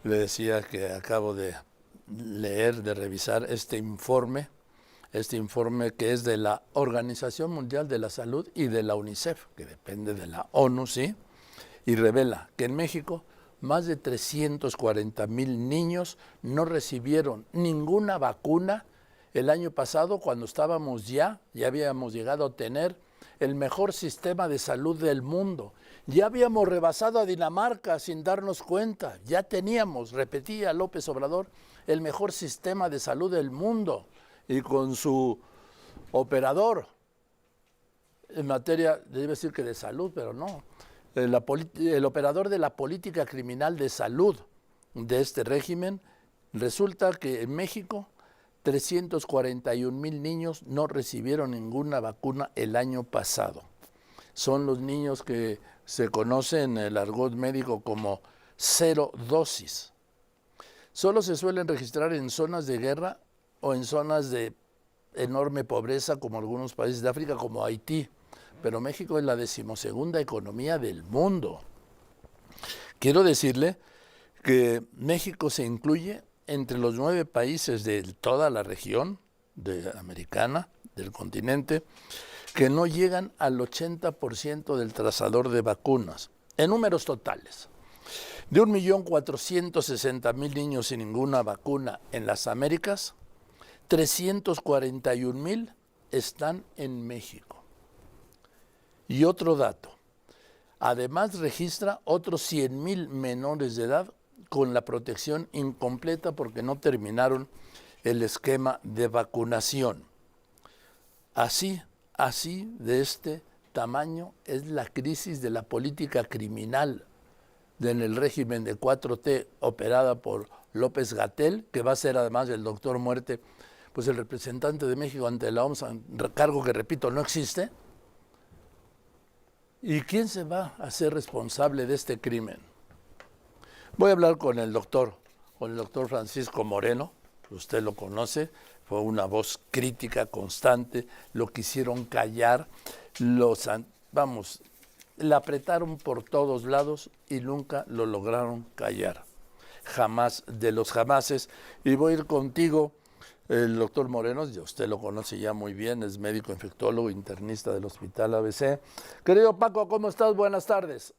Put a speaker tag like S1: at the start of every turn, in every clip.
S1: Le decía que acabo de leer, de revisar este informe que es de la Organización Mundial de la Salud y de la UNICEF, que depende de la ONU, ¿sí? Y revela que en México más de 340,000 niños no recibieron ninguna vacuna el año pasado, cuando ya habíamos llegado a tener el mejor sistema de salud del mundo. Ya habíamos rebasado a Dinamarca sin darnos cuenta. Ya teníamos, repetía López Obrador, el mejor sistema de salud del mundo. Y con su operador en materia, debe decir que de salud, pero no, el operador de la política criminal de salud de este régimen, resulta que en México 341,000 niños no recibieron ninguna vacuna el año pasado. Son los niños que se conocen en el argot médico como cero dosis. Solo se suelen registrar en zonas de guerra o en zonas de enorme pobreza, como algunos países de África, como Haití. Pero México es la 12ª economía del mundo. Quiero decirle que México se incluye entre los 9 países de toda la región americana, del continente, que no llegan al 80% del trazador de vacunas, en números totales. De 1,460,000 niños sin ninguna vacuna en las Américas, 341,000 están en México. Y otro dato, además registra otros 100,000 menores de edad con la protección incompleta porque no terminaron el esquema de vacunación. Así de este tamaño es la crisis de la política criminal en el régimen de 4T operada por López-Gatell, que va a ser además el doctor Muerte, pues el representante de México ante la OMS, cargo que, repito, no existe. ¿Y quién se va a hacer responsable de este crimen? Voy a hablar con el doctor Francisco Moreno, usted lo conoce, fue una voz crítica constante, lo quisieron callar, le apretaron por todos lados y nunca lo lograron callar. Jamás de los jamases. Y voy a ir contigo, el doctor Moreno, usted lo conoce ya muy bien, es médico infectólogo, internista del Hospital ABC. Querido Paco, ¿cómo estás? Buenas tardes.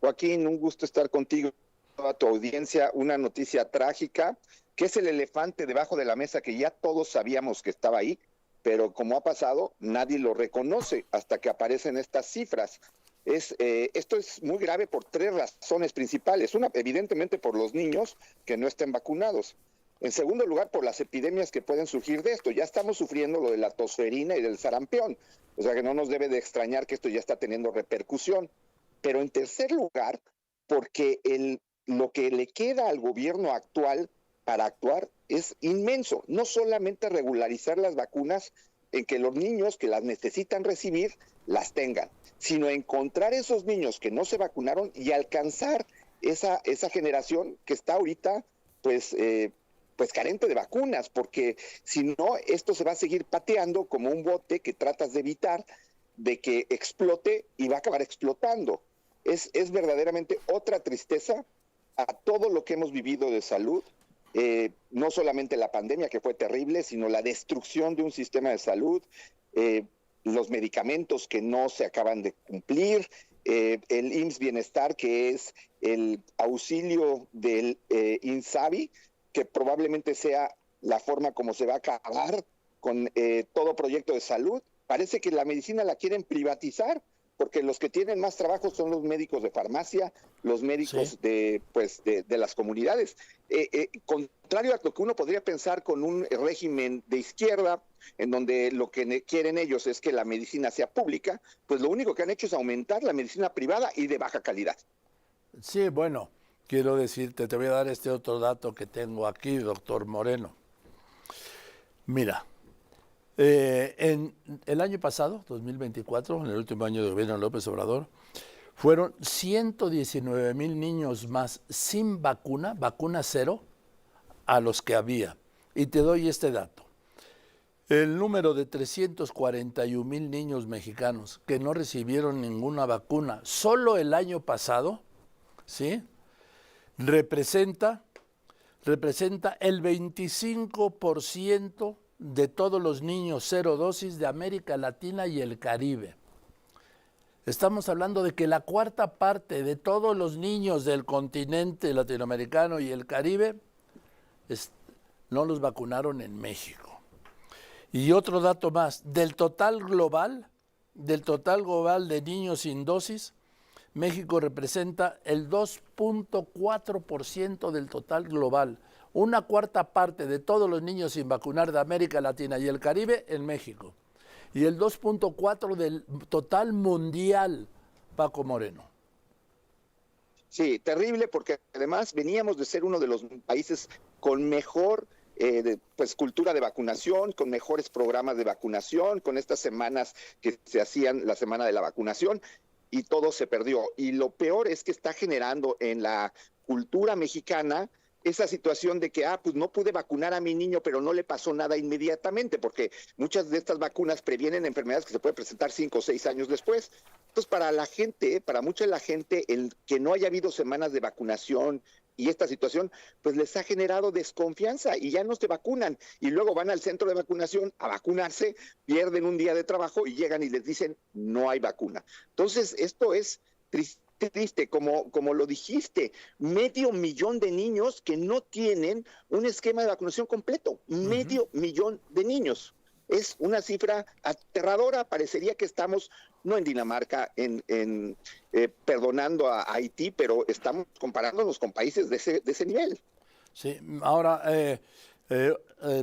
S2: Joaquín, un gusto estar contigo, a tu audiencia. Una noticia trágica, que es el elefante debajo de la mesa que ya todos sabíamos que estaba ahí, pero como ha pasado, nadie lo reconoce hasta que aparecen estas cifras. Esto es muy grave por 3 razones principales. Una, evidentemente, por los niños que no estén vacunados. En segundo lugar, por las epidemias que pueden surgir de esto. Ya estamos sufriendo lo de la tosferina y del sarampión. O sea que no nos debe de extrañar que esto ya está teniendo repercusión. Pero en tercer lugar, porque lo que le queda al gobierno actual para actuar es inmenso. No solamente regularizar las vacunas en que los niños que las necesitan recibir las tengan, sino encontrar esos niños que no se vacunaron y alcanzar esa generación que está ahorita pues carente de vacunas, porque si no, esto se va a seguir pateando como un bote que tratas de evitar de que explote y va a acabar explotando. Es verdaderamente otra tristeza a todo lo que hemos vivido de salud, no solamente la pandemia, que fue terrible, sino la destrucción de un sistema de salud, los medicamentos que no se acaban de cumplir, el IMSS Bienestar, que es el auxilio del INSABI, que probablemente sea la forma como se va a acabar con todo proyecto de salud. Parece que la medicina la quieren privatizar, porque los que tienen más trabajo son los médicos de farmacia, los médicos
S1: sí.
S2: de las comunidades. Contrario a lo que uno podría pensar con un régimen de izquierda, en donde lo que quieren ellos es que la medicina sea pública, pues lo único que han hecho es aumentar la medicina privada y de baja calidad.
S1: Sí, bueno, quiero decirte, te voy a dar este otro dato que tengo aquí, doctor Moreno. Mira, en el año pasado, 2024, en el último año de gobierno de López Obrador, fueron 119,000 niños más sin vacuna cero, a los que había. Y te doy este dato. El número de 341,000 niños mexicanos que no recibieron ninguna vacuna solo el año pasado, ¿sí?, representa el 25% de todos los niños cero dosis de América Latina y el Caribe. Estamos hablando de que la cuarta parte de todos los niños del continente latinoamericano y el Caribe no los vacunaron en México. Y otro dato más, del total global de niños sin dosis, México representa el 2.4% del total global. Una cuarta parte de todos los niños sin vacunar de América Latina y el Caribe en México. Y el 2.4% del total mundial, Paco Moreno.
S2: Sí, terrible, porque además veníamos de ser uno de los países con mejor cultura de vacunación, con mejores programas de vacunación, con estas semanas que se hacían la semana de la vacunación, y todo se perdió. Y lo peor es que está generando en la cultura mexicana esa situación de que, pues no pude vacunar a mi niño, pero no le pasó nada inmediatamente, porque muchas de estas vacunas previenen enfermedades que se pueden presentar 5 o 6 años después. Entonces, para mucha de la gente, el que no haya habido semanas de vacunación y esta situación, pues les ha generado desconfianza y ya no se vacunan. Y luego van al centro de vacunación a vacunarse, pierden un día de trabajo y llegan y les dicen, no hay vacuna. Entonces, esto es triste, como lo dijiste, 500,000 de niños que no tienen un esquema de vacunación completo, 500,000 de niños. Es una cifra aterradora. Parecería que estamos, no en Dinamarca, perdonando a Haití, pero estamos comparándonos con países de ese nivel.
S1: Sí, ahora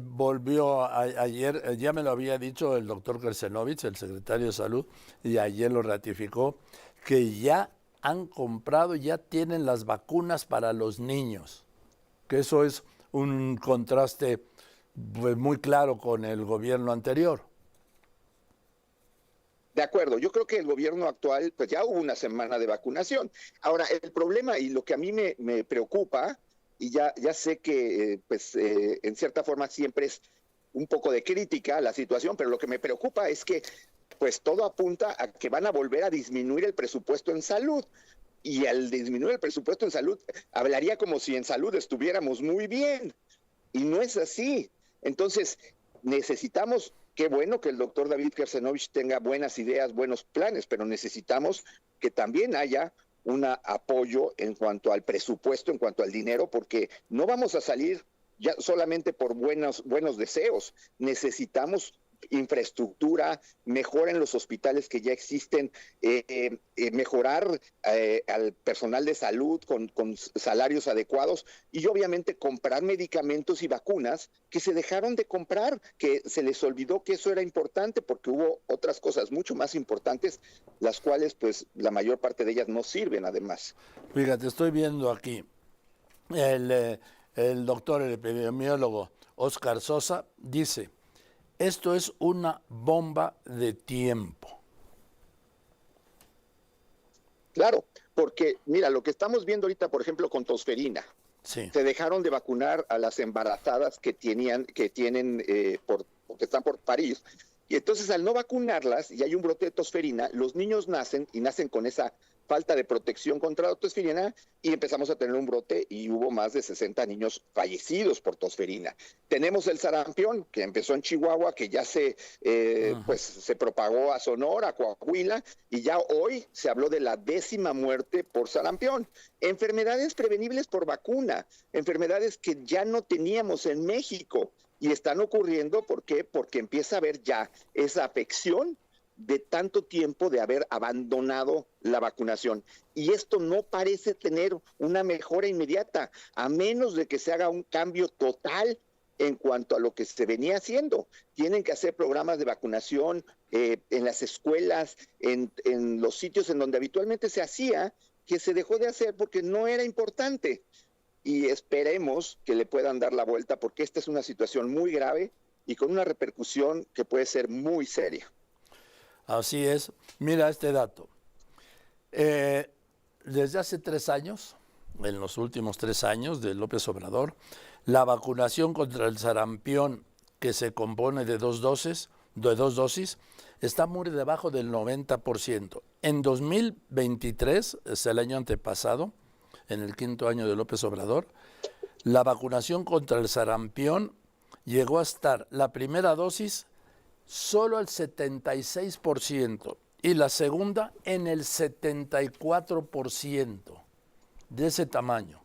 S1: volvió ayer, ya me lo había dicho el doctor Kersenovich, el secretario de Salud, y ayer lo ratificó, que ya han comprado, ya tienen las vacunas para los niños, que eso es un contraste pues muy claro con el gobierno anterior.
S2: De acuerdo, yo creo que el gobierno actual, pues ya hubo una semana de vacunación. Ahora, el problema y lo que a mí me preocupa, y ya sé que en cierta forma siempre es un poco de crítica a la situación, pero lo que me preocupa es que pues todo apunta a que van a volver a disminuir el presupuesto en salud. Y al disminuir el presupuesto en salud, hablaría como si en salud estuviéramos muy bien. Y no es así. Entonces, necesitamos, qué bueno que el doctor David Kersenovich tenga buenas ideas, buenos planes, pero necesitamos que también haya un apoyo en cuanto al presupuesto, en cuanto al dinero, porque no vamos a salir ya solamente por buenos deseos. Necesitamos infraestructura, mejora en los hospitales que ya existen, mejorar al personal de salud con salarios adecuados y obviamente comprar medicamentos y vacunas que se dejaron de comprar, que se les olvidó que eso era importante porque hubo otras cosas mucho más importantes, las cuales pues la mayor parte de ellas no sirven además.
S1: Fíjate, estoy viendo aquí el doctor, el epidemiólogo Oscar Sosa, dice: esto es una bomba de tiempo. Claro,
S2: porque mira, lo que estamos viendo ahorita, por ejemplo, con tosferina,
S1: sí.
S2: Se dejaron de vacunar a las embarazadas que están por parir. Y entonces al no vacunarlas y hay un brote de tosferina, los niños nacen con esa falta de protección contra la tosferina y empezamos a tener un brote y hubo más de 60 niños fallecidos por tosferina. Tenemos el sarampión que empezó en Chihuahua, que ya se propagó a Sonora, a Coahuila y ya hoy se habló de la 10ª muerte por sarampión. Enfermedades prevenibles por vacuna, enfermedades que ya no teníamos en México. Y están ocurriendo, ¿por qué? Porque empieza a haber ya esa afección de tanto tiempo de haber abandonado la vacunación. Y esto no parece tener una mejora inmediata, a menos de que se haga un cambio total en cuanto a lo que se venía haciendo. Tienen que hacer programas de vacunación en las escuelas, en los sitios en donde habitualmente se hacía, que se dejó de hacer porque no era importante. Y esperemos que le puedan dar la vuelta porque esta es una situación muy grave y con una repercusión que puede ser muy seria.
S1: Así es. Mira este dato. Desde hace 3 años, en los últimos 3 años de López Obrador, la vacunación contra el sarampión, que se compone de 2 dosis, está muy debajo del 90%. En 2023, es el año antepasado, en el 5º año de López Obrador, la vacunación contra el sarampión llegó a estar la primera dosis solo al 76% y la segunda en el 74%, de ese tamaño.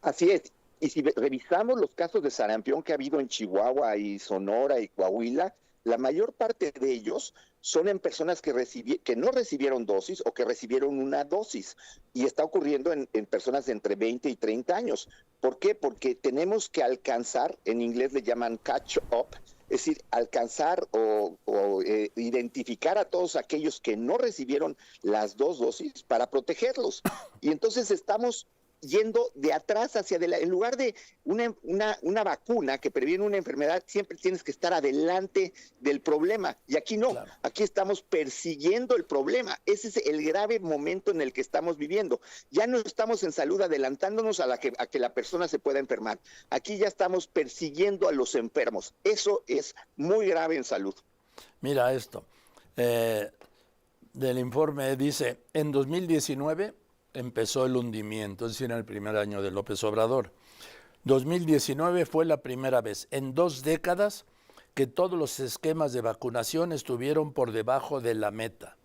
S2: Así es. Y si revisamos los casos de sarampión que ha habido en Chihuahua y Sonora y Coahuila, la mayor parte de ellos son en personas que no recibieron dosis o que recibieron una dosis. Y está ocurriendo en personas de entre 20 y 30 años. ¿Por qué? Porque tenemos que alcanzar, en inglés le llaman catch up, es decir, alcanzar o identificar a todos aquellos que no recibieron las 2 dosis para protegerlos. Y entonces estamos yendo de atrás hacia adelante. En lugar de una vacuna que previene una enfermedad, siempre tienes que estar adelante del problema. Y aquí no, claro. Aquí estamos persiguiendo el problema. Ese es el grave momento en el que estamos viviendo. Ya no estamos en salud adelantándonos a que la persona se pueda enfermar. Aquí ya estamos persiguiendo a los enfermos. Eso es muy grave en salud.
S1: Mira esto. Del informe dice, en 2019 empezó el hundimiento, es decir, en el primer año de López Obrador. 2019 fue la primera vez en 2 décadas que todos los esquemas de vacunación estuvieron por debajo de la meta.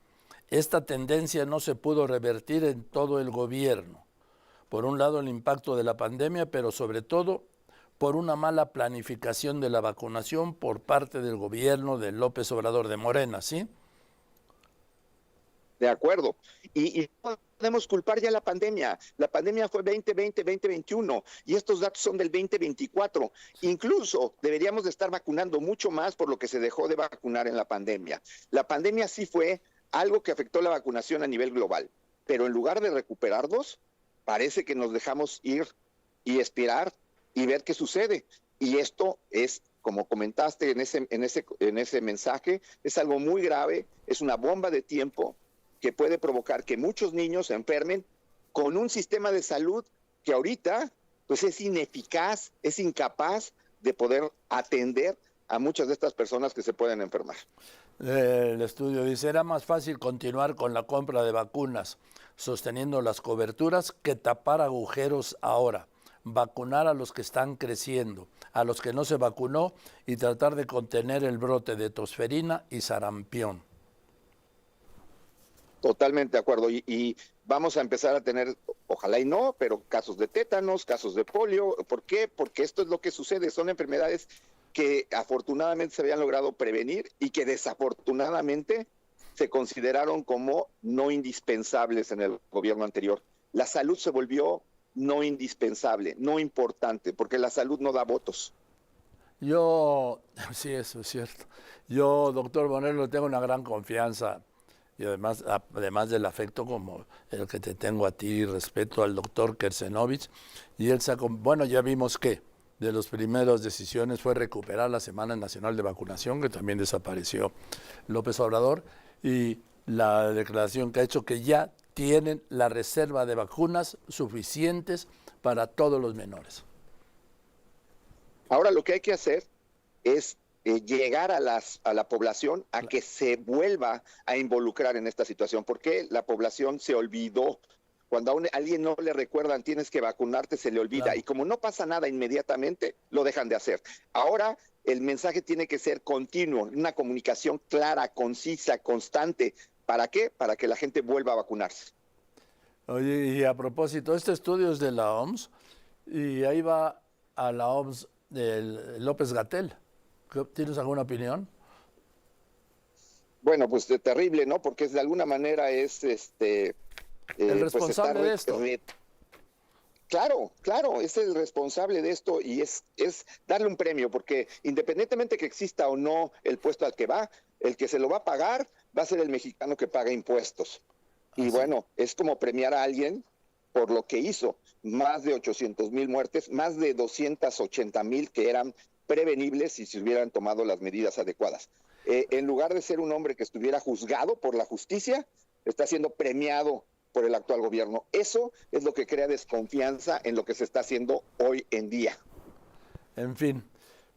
S1: Esta tendencia no se pudo revertir en todo el gobierno. Por un lado, el impacto de la pandemia, pero sobre todo por una mala planificación de la vacunación por parte del gobierno de López Obrador de Morena, ¿sí?
S2: De acuerdo. Y no podemos culpar ya la pandemia. La pandemia fue 2020, 2021 y estos datos son del 2024. Incluso deberíamos de estar vacunando mucho más por lo que se dejó de vacunar en la pandemia. La pandemia sí fue algo que afectó la vacunación a nivel global, pero en lugar de recuperarnos, parece que nos dejamos ir y esperar y ver qué sucede. Y esto es, como comentaste en ese mensaje, es algo muy grave, es una bomba de tiempo que puede provocar que muchos niños se enfermen con un sistema de salud que ahorita pues es ineficaz, es incapaz de poder atender a muchas de estas personas que se pueden enfermar.
S1: El estudio dice, era más fácil continuar con la compra de vacunas, sosteniendo las coberturas, que tapar agujeros ahora, vacunar a los que están creciendo, a los que no se vacunó y tratar de contener el brote de tosferina y sarampión.
S2: Totalmente de acuerdo. Y vamos a empezar a tener, ojalá y no, pero casos de tétanos, casos de polio. ¿Por qué? Porque esto es lo que sucede. Son enfermedades que afortunadamente se habían logrado prevenir y que desafortunadamente se consideraron como no indispensables en el gobierno anterior. La salud se volvió no indispensable, no importante, porque la salud no da votos.
S1: Sí, eso es cierto. Yo, doctor Bonello, tengo una gran confianza. Y además del afecto como el que te tengo a ti y respeto al doctor Kersenovich, y él sacó, bueno, ya vimos que de las primeras decisiones fue recuperar la Semana Nacional de Vacunación, que también desapareció López Obrador, y la declaración que ha hecho que ya tienen la reserva de vacunas suficientes para todos los menores.
S2: Ahora lo que hay que hacer es llegar a la población a que se vuelva a involucrar en esta situación, porque la población se olvidó. Cuando a alguien no le recuerdan tienes que vacunarte, se le olvida. Claro. Y como no pasa nada inmediatamente, lo dejan de hacer. Ahora el mensaje tiene que ser continuo, una comunicación clara, concisa, constante. ¿Para qué? Para que la gente vuelva a vacunarse.
S1: Oye, y a propósito, este estudio es de la OMS, y ahí va a la OMS de López-Gatell. ¿Tienes alguna opinión?
S2: Bueno, pues terrible, ¿no? Porque de alguna manera es
S1: el responsable de esto.
S2: Claro, es el responsable de esto y es darle un premio, porque independientemente que exista o no el puesto al que va, el que se lo va a pagar va a ser el mexicano que paga impuestos. Y bueno, es como premiar a alguien por lo que hizo. Más de 800,000 muertes, más de 280,000 que eran prevenibles si se hubieran tomado las medidas adecuadas. En lugar de ser un hombre que estuviera juzgado por la justicia, está siendo premiado por el actual gobierno. Eso es lo que crea desconfianza en lo que se está haciendo hoy en día.
S1: En fin,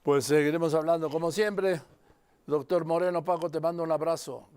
S1: pues seguiremos hablando como siempre. Doctor Moreno, Paco, te mando un abrazo.